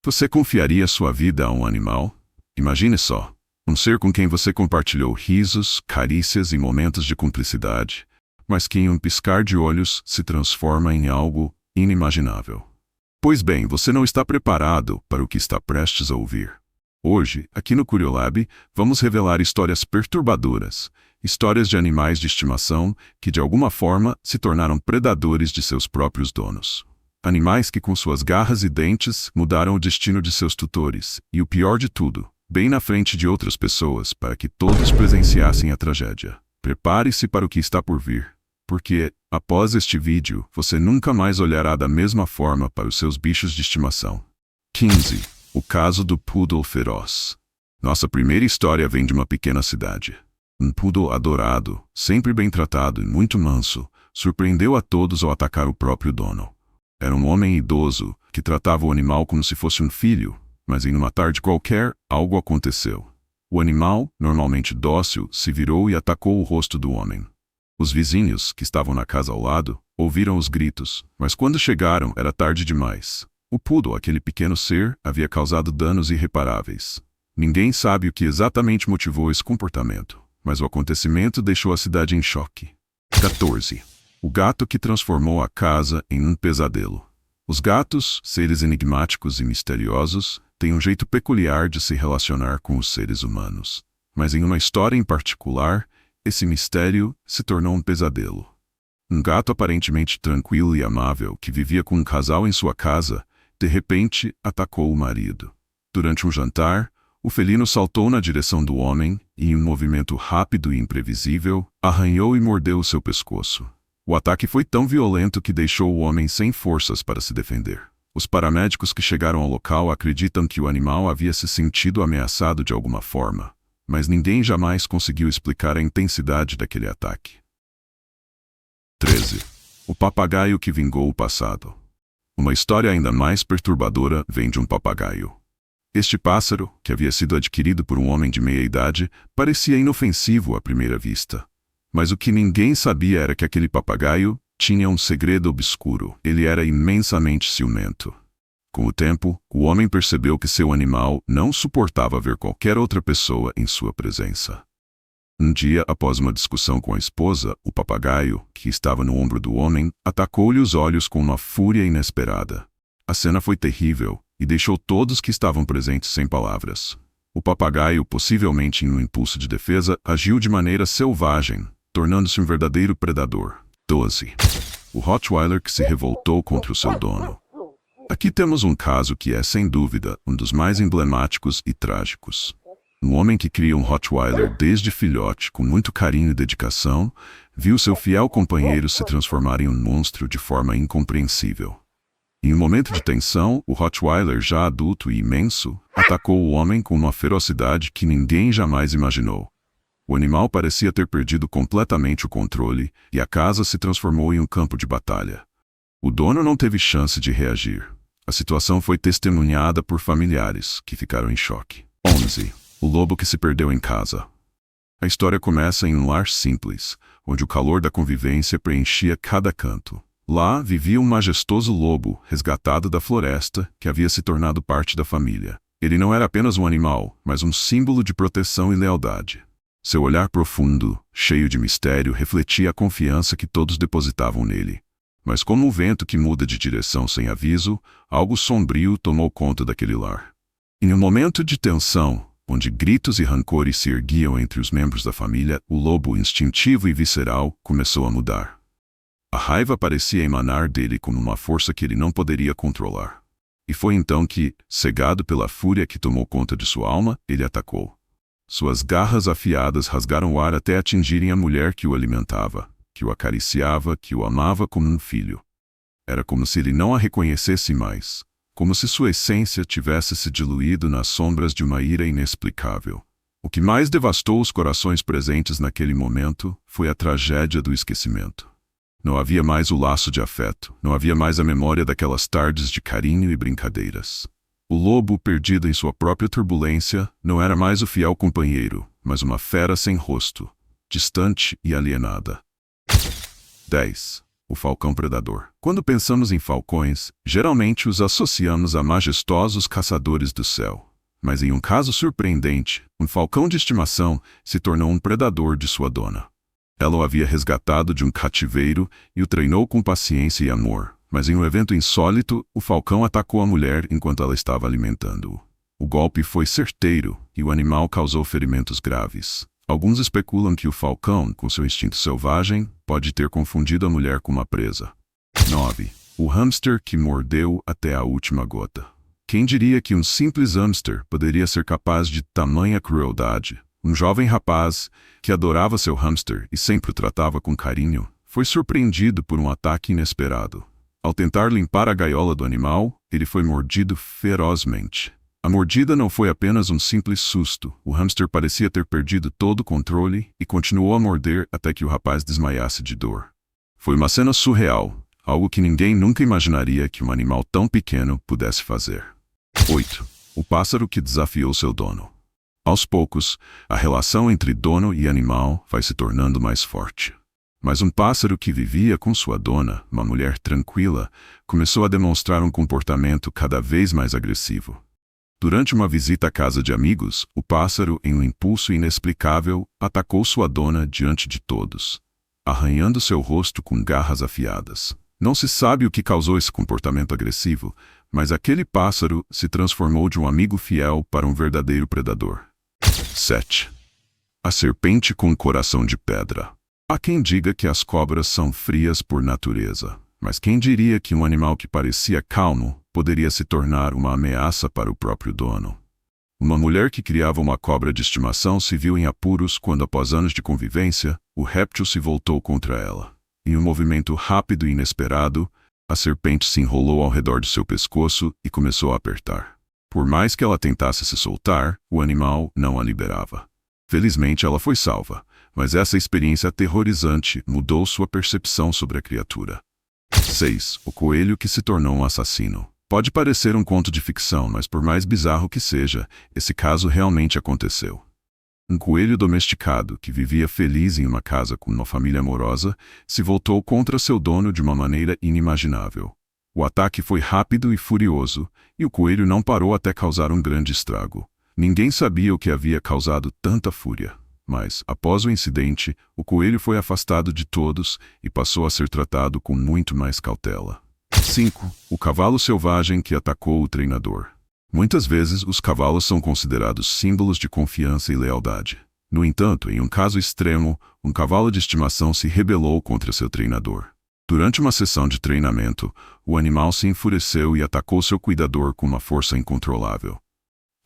Você confiaria sua vida a um animal? Imagine só, um ser com quem você compartilhou risos, carícias e momentos de cumplicidade, mas que em um piscar de olhos se transforma em algo inimaginável. Pois bem, você não está preparado para o que está prestes a ouvir. Hoje, aqui no Curiolab, vamos revelar histórias perturbadoras, histórias de animais de estimação que de alguma forma se tornaram predadores de seus próprios donos. Animais que com suas garras e dentes mudaram o destino de seus tutores, e o pior de tudo, bem na frente de outras pessoas para que todos presenciassem a tragédia. Prepare-se para o que está por vir, porque, após este vídeo, você nunca mais olhará da mesma forma para os seus bichos de estimação. 15. O caso do Poodle feroz. Nossa primeira história vem de uma pequena cidade. Um poodle adorado, sempre bem tratado e muito manso, surpreendeu a todos ao atacar o próprio dono. Era um homem idoso que tratava o animal como se fosse um filho, mas em uma tarde qualquer, algo aconteceu. O animal, normalmente dócil, se virou e atacou o rosto do homem. Os vizinhos, que estavam na casa ao lado, ouviram os gritos, mas quando chegaram era tarde demais. O poodle, aquele pequeno ser, havia causado danos irreparáveis. Ninguém sabe o que exatamente motivou esse comportamento, mas o acontecimento deixou a cidade em choque. 14. O gato que transformou a casa em um pesadelo. Os gatos, seres enigmáticos e misteriosos, têm um jeito peculiar de se relacionar com os seres humanos. Mas em uma história em particular, esse mistério se tornou um pesadelo. Um gato aparentemente tranquilo e amável que vivia com um casal em sua casa, de repente atacou o marido. Durante um jantar, o felino saltou na direção do homem e, em um movimento rápido e imprevisível, arranhou e mordeu o seu pescoço. O ataque foi tão violento que deixou o homem sem forças para se defender. Os paramédicos que chegaram ao local acreditam que o animal havia se sentido ameaçado de alguma forma, mas ninguém jamais conseguiu explicar a intensidade daquele ataque. 13. O papagaio que vingou o passado. Uma história ainda mais perturbadora vem de um papagaio. Este pássaro, que havia sido adquirido por um homem de meia idade, parecia inofensivo à primeira vista. Mas o que ninguém sabia era que aquele papagaio tinha um segredo obscuro. Ele era imensamente ciumento. Com o tempo, o homem percebeu que seu animal não suportava ver qualquer outra pessoa em sua presença. Um dia, após uma discussão com a esposa, o papagaio, que estava no ombro do homem, atacou-lhe os olhos com uma fúria inesperada. A cena foi terrível e deixou todos que estavam presentes sem palavras. O papagaio, possivelmente em um impulso de defesa, agiu de maneira selvagem, tornando-se um verdadeiro predador. 12. O Rottweiler que se revoltou contra o seu dono. Aqui temos um caso que é, sem dúvida, um dos mais emblemáticos e trágicos. Um homem que cria um Rottweiler desde filhote com muito carinho e dedicação, viu seu fiel companheiro se transformar em um monstro de forma incompreensível. Em um momento de tensão, o Rottweiler, já adulto e imenso, atacou o homem com uma ferocidade que ninguém jamais imaginou. O animal parecia ter perdido completamente o controle e a casa se transformou em um campo de batalha. O dono não teve chance de reagir. A situação foi testemunhada por familiares, que ficaram em choque. 11. O lobo que se perdeu em casa. A história começa em um lar simples, onde o calor da convivência preenchia cada canto. Lá vivia um majestoso lobo, resgatado da floresta, que havia se tornado parte da família. Ele não era apenas um animal, mas um símbolo de proteção e lealdade. Seu olhar profundo, cheio de mistério, refletia a confiança que todos depositavam nele. Mas como um vento que muda de direção sem aviso, algo sombrio tomou conta daquele lar. Em um momento de tensão, onde gritos e rancores se erguiam entre os membros da família, o lobo instintivo e visceral começou a mudar. A raiva parecia emanar dele como uma força que ele não poderia controlar. E foi então que, cegado pela fúria que tomou conta de sua alma, ele atacou. Suas garras afiadas rasgaram o ar até atingirem a mulher que o alimentava, que o acariciava, que o amava como um filho. Era como se ele não a reconhecesse mais, como se sua essência tivesse se diluído nas sombras de uma ira inexplicável. O que mais devastou os corações presentes naquele momento foi a tragédia do esquecimento. Não havia mais o laço de afeto, não havia mais a memória daquelas tardes de carinho e brincadeiras. O lobo, perdido em sua própria turbulência, não era mais o fiel companheiro, mas uma fera sem rosto, distante e alienada. 10. o falcão predador. Quando pensamos em falcões, geralmente os associamos a majestosos caçadores do céu. Mas em um caso surpreendente, um falcão de estimação se tornou um predador de sua dona. Ela o havia resgatado de um cativeiro e o treinou com paciência e amor. Mas em um evento insólito, o falcão atacou a mulher enquanto ela estava alimentando-o. O golpe foi certeiro e o animal causou ferimentos graves. Alguns especulam que o falcão, com seu instinto selvagem, pode ter confundido a mulher com uma presa. 9. O hamster que mordeu até a última gota. Quem diria que um simples hamster poderia ser capaz de tamanha crueldade? Um jovem rapaz, que adorava seu hamster e sempre o tratava com carinho, foi surpreendido por um ataque inesperado. Ao tentar limpar a gaiola do animal, ele foi mordido ferozmente. A mordida não foi apenas um simples susto. O hamster parecia ter perdido todo o controle e continuou a morder até que o rapaz desmaiasse de dor. Foi uma cena surreal, algo que ninguém nunca imaginaria que um animal tão pequeno pudesse fazer. 8. O pássaro que desafiou seu dono. Aos poucos, a relação entre dono e animal vai se tornando mais forte. Mas um pássaro que vivia com sua dona, uma mulher tranquila, começou a demonstrar um comportamento cada vez mais agressivo. Durante uma visita à casa de amigos, o pássaro, em um impulso inexplicável, atacou sua dona diante de todos, arranhando seu rosto com garras afiadas. Não se sabe o que causou esse comportamento agressivo, mas aquele pássaro se transformou de um amigo fiel para um verdadeiro predador. 7. A serpente com coração de pedra. Há quem diga que as cobras são frias por natureza, mas quem diria que um animal que parecia calmo poderia se tornar uma ameaça para o próprio dono? Uma mulher que criava uma cobra de estimação se viu em apuros quando, após anos de convivência, o réptil se voltou contra ela. Em um movimento rápido e inesperado, a serpente se enrolou ao redor de seu pescoço e começou a apertar. Por mais que ela tentasse se soltar, o animal não a liberava. Felizmente ela foi salva, mas essa experiência aterrorizante mudou sua percepção sobre a criatura. 6. O coelho que se tornou um assassino. Pode parecer um conto de ficção, mas por mais bizarro que seja, esse caso realmente aconteceu. Um coelho domesticado, que vivia feliz em uma casa com uma família amorosa, se voltou contra seu dono de uma maneira inimaginável. O ataque foi rápido e furioso, e o coelho não parou até causar um grande estrago. Ninguém sabia o que havia causado tanta fúria. Mas, após o incidente, o coelho foi afastado de todos e passou a ser tratado com muito mais cautela. 5. O cavalo selvagem que atacou o treinador. Muitas vezes, os cavalos são considerados símbolos de confiança e lealdade. No entanto, em um caso extremo, um cavalo de estimação se rebelou contra seu treinador. Durante uma sessão de treinamento, o animal se enfureceu e atacou seu cuidador com uma força incontrolável.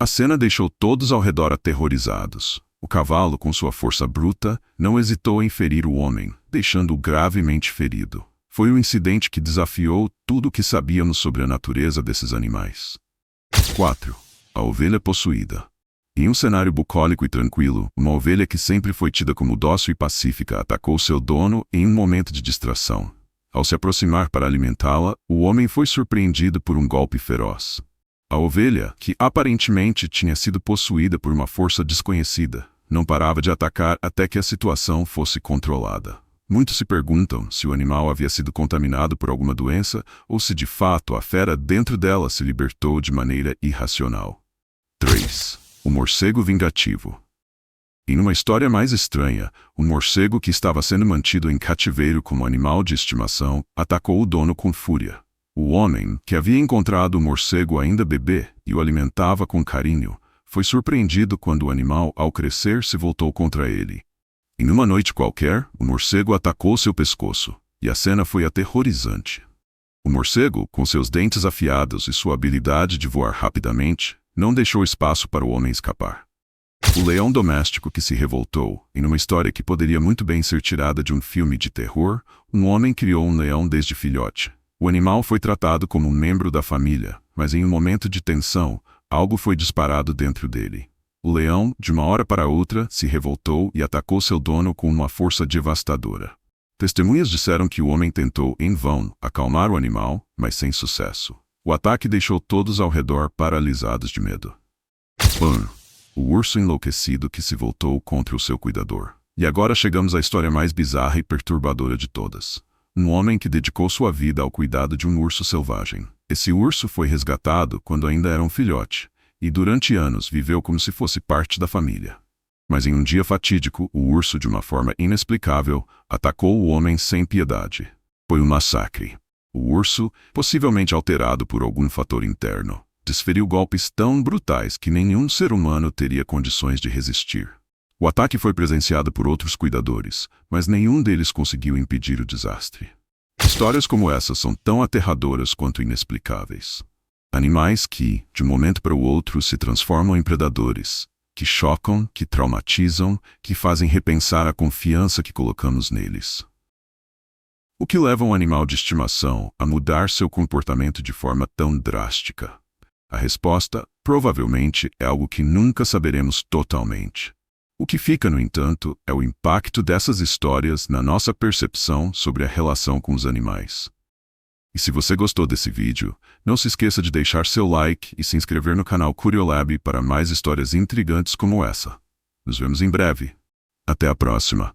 A cena deixou todos ao redor aterrorizados. O cavalo, com sua força bruta, não hesitou em ferir o homem, deixando-o gravemente ferido. Foi um incidente que desafiou tudo o que sabíamos sobre a natureza desses animais. 4. A ovelha possuída. Em um cenário bucólico e tranquilo, uma ovelha que sempre foi tida como dócil e pacífica atacou seu dono em um momento de distração. Ao se aproximar para alimentá-la, o homem foi surpreendido por um golpe feroz. A ovelha, que aparentemente tinha sido possuída por uma força desconhecida, não parava de atacar até que a situação fosse controlada. Muitos se perguntam se o animal havia sido contaminado por alguma doença ou se de fato a fera dentro dela se libertou de maneira irracional. 3. O morcego vingativo. Em uma história mais estranha, um morcego que estava sendo mantido em cativeiro como animal de estimação atacou o dono com fúria. O homem, que havia encontrado o morcego ainda bebê e o alimentava com carinho, foi surpreendido quando o animal, ao crescer, se voltou contra ele. Em uma noite qualquer, o morcego atacou seu pescoço, e a cena foi aterrorizante. O morcego, com seus dentes afiados e sua habilidade de voar rapidamente, não deixou espaço para o homem escapar. O leão doméstico que se revoltou. Em uma história que poderia muito bem ser tirada de um filme de terror, um homem criou um leão desde filhote. O animal foi tratado como um membro da família, mas em um momento de tensão, algo foi disparado dentro dele. O leão, de uma hora para outra, se revoltou e atacou seu dono com uma força devastadora. Testemunhas disseram que o homem tentou, em vão, acalmar o animal, mas sem sucesso. O ataque deixou todos ao redor paralisados de medo. 1. O urso enlouquecido que se voltou contra o seu cuidador. E agora chegamos à história mais bizarra e perturbadora de todas. um homem que dedicou sua vida ao cuidado de um urso selvagem. Esse urso foi resgatado quando ainda era um filhote, e durante anos viveu como se fosse parte da família. Mas em um dia fatídico, o urso, de uma forma inexplicável, atacou o homem sem piedade. Foi um massacre. O urso, possivelmente alterado por algum fator interno, desferiu golpes tão brutais que nenhum ser humano teria condições de resistir. O ataque foi presenciado por outros cuidadores, mas nenhum deles conseguiu impedir o desastre. Histórias como essa são tão aterradoras quanto inexplicáveis. Animais que, de um momento para o outro, se transformam em predadores, que chocam, que traumatizam, que fazem repensar a confiança que colocamos neles. O que leva um animal de estimação a mudar seu comportamento de forma tão drástica? A resposta, provavelmente, é algo que nunca saberemos totalmente. O que fica, no entanto, é o impacto dessas histórias na nossa percepção sobre a relação com os animais. E se você gostou desse vídeo, não se esqueça de deixar seu like e se inscrever no canal Curiolab para mais histórias intrigantes como essa. Nos vemos em breve. Até a próxima!